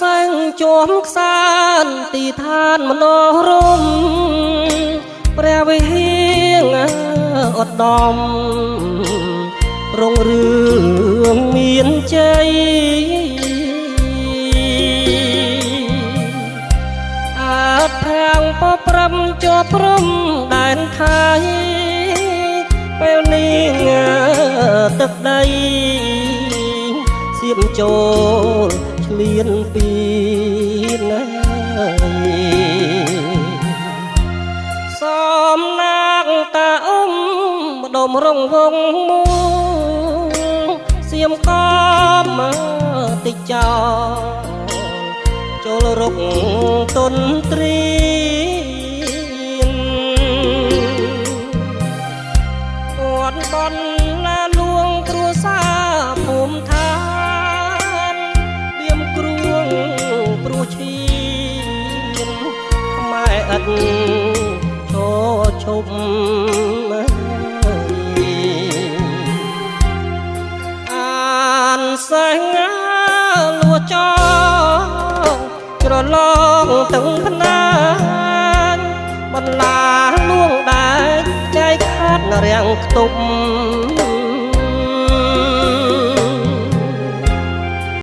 សែងជាប់ខ្សានទីឋានមនោរមព្រះវិហារឧត្តមរងរឿងមានជ័យអើប្រាំងពព្រំជាប់ព្រំដែនថៃពេលនេះទឹកដីសៀមចូលឆ្លៀនពីណាសំណាងតាអ៊ំម្ដុំរងវងមួសៀមកំតិចចោចូលរុកទុនទ្រីគាត់បនឡាលួងគ្រួសារភូមិឋានបៀមគ្រួងព្រោះឈាមខ្មែរឥតឈឈប់អានសែងលួចោច្រឡងទាំងភ្នាបន្លាលួងដែរចែកខាត់រាំងខ្ទប់